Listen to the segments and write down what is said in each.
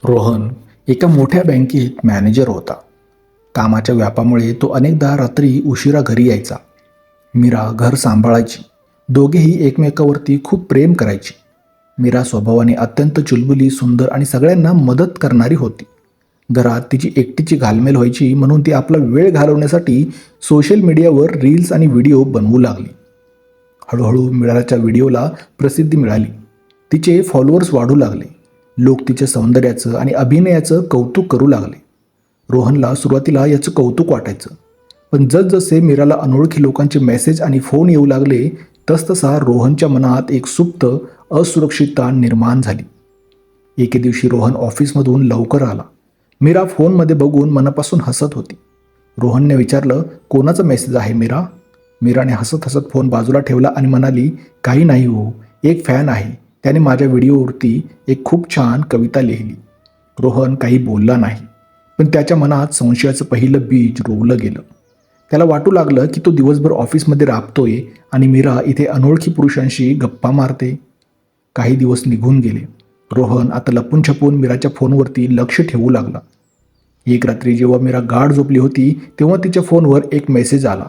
रोहन एका मोठ्या बँकेत मॅनेजर होता. कामाच्या व्यापामुळे तो अनेकदा रात्री उशिरा घरी यायचा. मीरा घर सांभाळायची. दोघेही एकमेकावरती खूप प्रेम करायची. मीरा स्वभावाने अत्यंत चुलबुली, सुंदर आणि सगळ्यांना मदत करणारी होती. घरात तिची एकटीची घालमेल व्हायची, म्हणून ती आपला वेळ घालवण्यासाठी सोशल मीडियावर रील्स आणि व्हिडिओ बनवू लागली. हळूहळू मीराच्या व्हिडिओला प्रसिद्धी मिळाली. तिचे फॉलोअर्स वाढू लागले. लोक तिच्या सौंदर्याचं आणि अभिनयाचं कौतुक करू लागले. रोहनला सुरुवातीला याचं कौतुक वाटायचं, पण जसजसे मीराला अनोळखी लोकांचे मेसेज आणि फोन येऊ लागले, तसतसा रोहनच्या मनात एक सुप्त असुरक्षितता निर्माण झाली. एके दिवशी रोहन ऑफिसमधून लवकर आला. मीरा फोनमध्ये बघून मनापासून हसत होती. रोहनने विचारलं, कोणाचा मेसेज आहे मीरा? मीराने हसत हसत फोन बाजूला ठेवला आणि म्हणाली, काही नाही हो, एक फॅन आहे, त्याने माझ्या व्हिडिओवरती एक खूप छान कविता लिहिली. रोहन काही बोलला नाही, पण त्याच्या मनात संशयाचं पहिलं बीज रोवलं गेलं. त्याला वाटू लागलं की तो दिवसभर ऑफिसमध्ये राबतोय आणि मीरा इथे अनोळखी पुरुषांशी गप्पा मारते. काही दिवस निघून गेले. रोहन आता लपून छपून मीराच्या फोनवरती लक्ष ठेवू लागला. एक रात्री जेव्हा मीरा गाढ झोपली होती, तेव्हा तिच्या फोनवर एक मेसेज आला.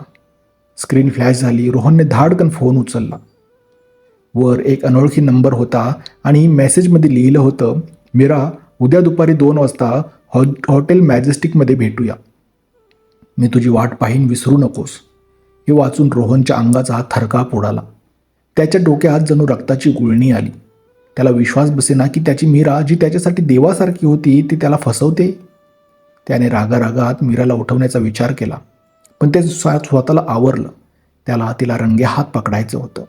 स्क्रीन फ्लॅश झाली. रोहनने धाडकन फोन उचलला. वर एक अनोळखी नंबर होता आणि मेसेजमध्ये लिहिलं होतं, मीरा, उद्या दुपारी 2 वाजता हॉटेल मॅजेस्टिकमध्ये भेटूया. मी तुझी वाट पाहीन, विसरू नकोस. हे वाचून रोहनच्या अंगाचा थरकाप उडाला. त्याच्या डोक्यात जणू रक्ताची गुळणी आली. त्याला विश्वास बसेना की त्याची मीरा, जी त्याच्यासाठी देवासारखी होती, ती त्याला फसवते. त्याने रागारागात मीराला उठवण्याचा विचार केला, पण ते स्वतःला आवरलं. त्याला तिला रंगेहात पकडायचं होतं.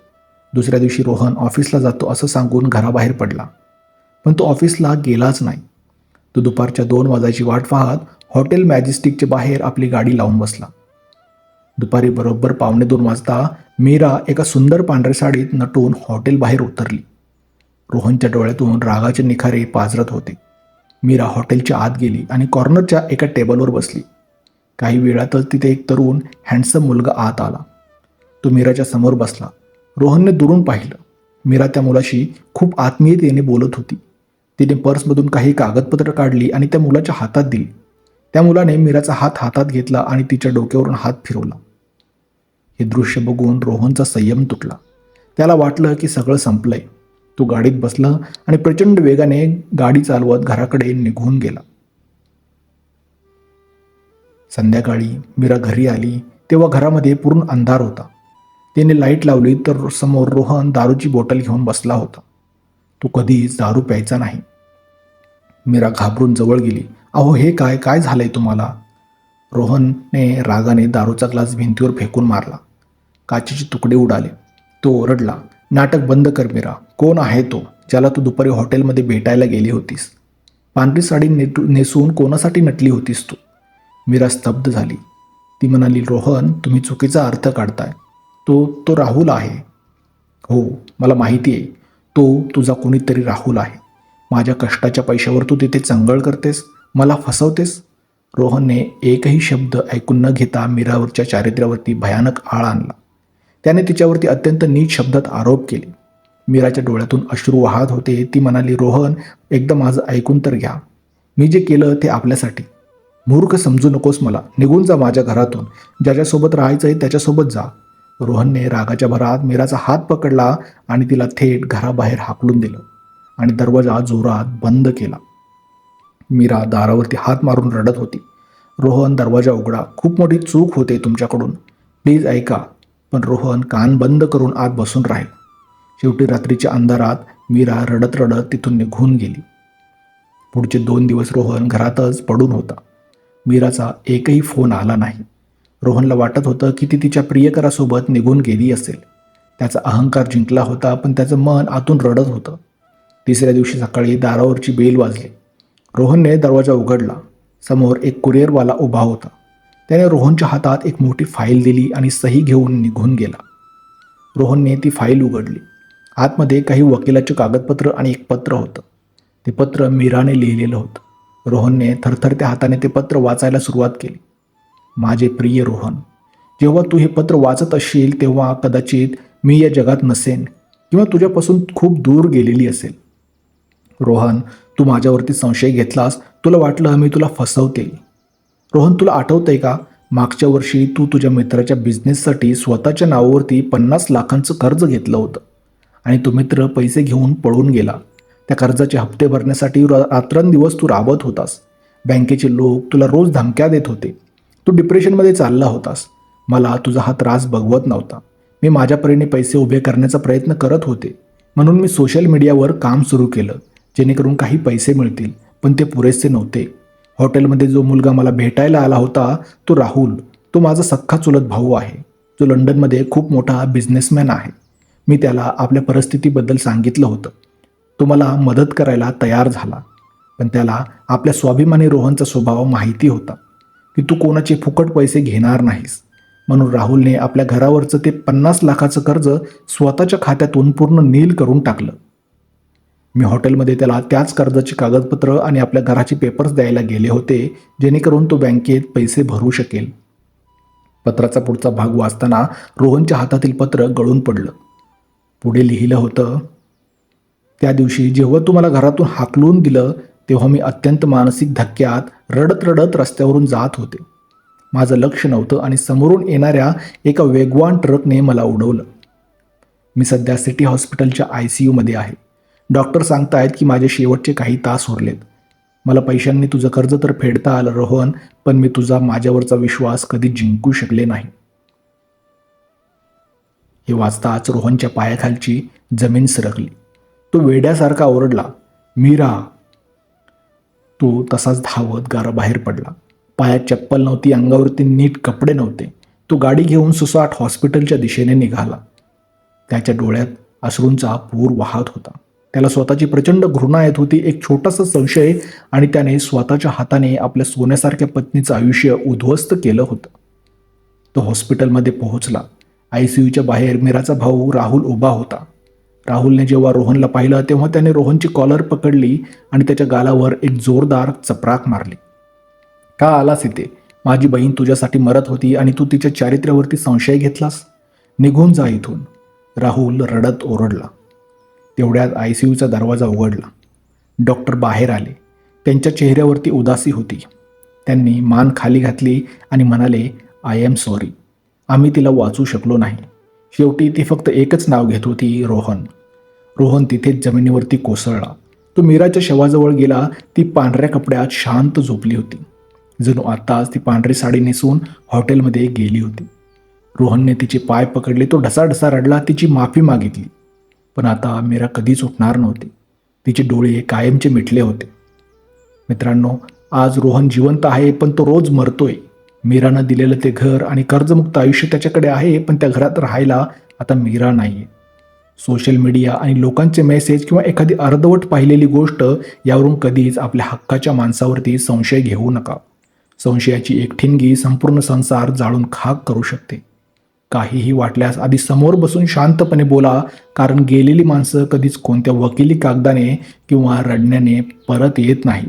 दुसऱ्या दिवशी रोहन ऑफिसला जातो असं सांगून घराबाहेर पडला, पण तो ऑफिसला गेलाच नाही. तो दुपारच्या 2 वाजायची वाट पाहत हॉटेल मॅजेस्टिकच्या बाहेर आपली गाडी लावून बसला. दुपारी बरोबर 2:45 वाजता मीरा एका सुंदर पांढऱ्या साडीत नटून हॉटेल बाहेर उतरली. रोहनच्या डोळ्यातून रागाचे निखारे पाझरत होते. मीरा हॉटेलच्या आत गेली आणि कॉर्नरच्या एका टेबलवर बसली. काही वेळातच तिथे एक तरुण हँडसम मुलगा आत आला. तो मीराच्या समोर बसला. रोहनने दुरून पाहिलं. मीरा त्या मुलाशी खूप आत्मीयतेने बोलत होती. तिने पर्समधून काही कागदपत्र काढली आणि त्या मुलाच्या हातात दिली. त्या मुलाने मीराचा हात हातात घेतला आणि तिच्या डोक्यावरून हात फिरवला. हे दृश्य बघून रोहनचा संयम तुटला. त्याला वाटलं की सगळं संपलंय. तो गाडीत बसला आणि प्रचंड वेगाने गाडी चालवत घराकडे निघून गेला. संध्याकाळी मीरा घरी आली तेव्हा घरामध्ये पूर्ण अंधार होता. तिने लाईट लावली तर समोर रोहन दारूची बॉटल घेऊन बसला होता. तो कधीच दारू प्यायचा नाही. मीरा घाबरून जवळ गेली. अहो, हे काय काय झालंय तुम्हाला? रोहनने रागाने दारूचा ग्लास भिंतीवर फेकून मारला. काचेचे तुकडे उडाले. तो ओरडला, नाटक बंद कर मीरा. कोण आहे तो, ज्याला तू दुपारी हॉटेलमध्ये भेटायला गेली होतीस? पांढरी साडी नेसून कोणासाठी नटली होतीस तू? मीरा स्तब्ध झाली. ती म्हणाली, रोहन, तुम्ही चुकीचा अर्थ काढताय. तो राहुल आहे. हो, मला माहिती आहे. तो तुझा कोणीतरी राहुल आहे. माझ्या कष्टाच्या पैशावर तू तिथे चंगळ करतेस, मला फसवतेस. रोहनने एकही शब्द ऐकून न घेता मीरावरच्या चारित्र्यावरती भयानक आळ आणला. त्याने तिच्यावरती अत्यंत नीच शब्दात आरोप केले. मीराच्या डोळ्यातून अश्रू वाहत होते. ती म्हणाली, रोहन, एकदा माझं ऐकून तर घ्या. मी जे केलं ते आपल्यासाठी. मूर्ख समजू नकोस मला. निघून जा माझ्या घरातून. ज्याच्यासोबत राहायचं आहे त्याच्यासोबत जा. रोहनने रागाच्या भरात मीराचा हात पकडला आणि तिला थेट घराबाहेर हाकलून दिलं आणि दरवाजा जोरात बंद केला. मीरा दारावरती हात मारून रडत होती. रोहन, दरवाजा उघडा. खूप मोठी चूक होते तुमच्याकडून. प्लीज ऐका. पण रोहन कान बंद करून आत बसून राहील. शेवटी रात्रीच्या अंधारात मीरा रडत रडत तिथून निघून गेली. पुढचे 2 दिवस रोहन घरातच पडून होता. मीराचा एकही फोन आला नाही. रोहनला वाटत होतं की ती तिच्या प्रियकरासोबत निघून गेली असेल. त्याचा अहंकार जिंकला होता, पण त्याचं मन आतून रडत होतं. तिसऱ्या दिवशी सकाळी दारावरची बेल वाजली. रोहनने दरवाजा उघडला. समोर एक कुरिअरवाला उभा होता. त्याने रोहनच्या हातात एक मोठी फाईल दिली आणि सही घेऊन निघून गेला. रोहनने ती फाईल उघडली. आतमध्ये काही वकिलाचे कागदपत्र आणि एक पत्र होतं. ते पत्र मीराने लिहिलेलं होतं. रोहनने थरथरत्या हाताने ते पत्र वाचायला सुरुवात केली. माझे प्रिय रोहन, जेव्हा तू हे पत्र वाचत असशील तेव्हा कदाचित मी या जगात नसेन किंवा तुझ्यापासून खूप दूर गेलेली असेल. रोहन, तू माझ्यावरती संशय घेतलास, तुला वाटलं मी तुला फसवते. रोहन, तुला आठवतंय का, मागच्या वर्षी तू तुझ्या मित्राच्या बिझनेससाठी स्वतःच्या नावावरती 50 लाखांचं कर्ज घेतलं होतं आणि तो मित्र पैसे घेऊन पळून गेला. त्या कर्जाचे हप्ते भरण्यासाठी रात्रंदिवस तू राबत होतास. बँकेचे लोक तुला रोज धमक्या देत होते. तू डिप्रेशनमध्ये चालला होतास. मला तुझा हा त्रास बघवत नव्हता. मी माझ्या परीने पैसे उभे करण्याचा प्रयत्न करत होते. म्हणून मी सोशल मीडियावर काम सुरू केलं, जेणेकरून काही पैसे मिळतील, पण ते पुरेसे नव्हते. हॉटेलमध्ये जो मुलगा मला भेटायला आला होता तो राहुल, तो माझा सख्खा चुलत भाऊ आहे, जो लंडनमध्ये खूप मोठा बिझनेसमॅन आहे. मी त्याला आपल्या परिस्थितीबद्दल सांगितलं होतं. तो मला मदत करायला तयार झाला, पण त्याला आपल्या स्वाभिमानी रोहनचा स्वभाव माहिती होता की तू कोणाचे फुकट पैसे घेणार नाहीस. म्हणून राहुलने आपल्या घरावरचं ते 50 लाखाचं कर्ज स्वतःच्या खात्यातून पूर्ण नील करून टाकलं. मी हॉटेलमध्ये त्याला त्याच कर्जाची कागदपत्र आणि आपल्या घराची पेपर्स द्यायला गेले होते, जेणेकरून तो बँकेत पैसे भरू शकेल. पत्राचा पुढचा भाग वाचताना रोहनच्या हातातील पत्र गळून पडलं. पुढे लिहिलं होतं, त्या दिवशी जेव्हा तू मला घरातून हाकलून दिलं, तेव्हा मी अत्यंत मानसिक धक्क्यात रडत रडत रस्त्यावरून जात होते. माझं लक्ष नव्हतं आणि समोरून येणाऱ्या एका वेगवान ट्रकने मला उडवलं. मी सध्या सिटी हॉस्पिटलच्या ICUमध्ये आहे. डॉक्टर सांगतायत की माझे शेवटचे काही तास उरलेत. मला पैशांनी तुझं कर्ज तर फेडता आलं रोहन, पण मी तुझा माझ्यावरचा विश्वास कधी जिंकू शकले नाही. हे वाचताच रोहनच्या पायाखालची जमीन सरकली. तो वेड्यासारखा ओरडला, मीरा. तो तसाच धावत घराबाहेर पडला. पायात चप्पल नव्हती, अंगावरती नीट कपडे नव्हते. तो गाडी घेऊन सुसाट हॉस्पिटलच्या दिशेने निघाला. त्याच्या डोळ्यात अश्रूंचा पूर वाहत होता. त्याला स्वतःची प्रचंड घृणा येत होती. एक छोटासा संशय आणि त्याने स्वतःच्या हाताने आपल्या सोन्यासारख्या पत्नीचं आयुष्य उद्ध्वस्त केलं होतं. तो हॉस्पिटलमध्ये पोहोचला. ICUच्या बाहेर मीराचा भाऊ राहुल उभा होता. राहुलने जेव्हा रोहनला पाहिलं तेव्हा त्याने रोहनची कॉलर पकडली आणि त्याच्या गालावर एक जोरदार चपराक मारली. का आलास इथे? माझी बहीण तुझ्यासाठी मरत होती आणि तू तिच्या चारित्र्यावरती संशय घेतलास? निघून जा इथून. राहुल रडत ओरडला. तेवढ्यात ICUचा दरवाजा उघडला. डॉक्टर बाहेर आले. त्यांच्या चेहऱ्यावरती उदासी होती. त्यांनी मान खाली घातली आणि म्हणाले, आय एम सॉरी. आम्ही तिला वाचू शकलो नाही. शेवटी ती फक्त एकच नाव घेत होती, रोहन. रोहन तिथेच जमिनीवरती कोसळला. तो मीराच्या शवाजवळ गेला. ती पांढऱ्या कपड्यात शांत झोपली होती. जणू आत्ताच ती पांढरी साडी नेसून हॉटेलमध्ये गेली होती. रोहनने तिचे पाय पकडले. तो ढसाढसा रडला, तिची माफी मागितली. पण आता मीरा कधीच उठणार नव्हती. तिचे डोळे कायमचे मिटले होते. मित्रांनो, आज रोहन जिवंत आहे, पण तो रोज मरतोय. मीरानं दिलेलं ते घर आणि कर्जमुक्त आयुष्य त्याच्याकडे आहे, पण त्या घरात राहायला आता मीरा नाही. सोशल मीडिया आणि लोकांचे मेसेज किंवा एखादी अर्धवट पाहिलेली गोष्ट यावरून कधीच आपल्या हक्काच्या माणसावरती संशय घेऊ नका. संशयाची एक ठिणगी संपूर्ण संसार जाळून खाक करू शकते. काहीही वाटल्यास आधी समोर बसून शांतपणे बोला, कारण गेलेली माणसं कधीच कोणत्या वकिली कागदाने किंवा रडण्याने परत येत नाही.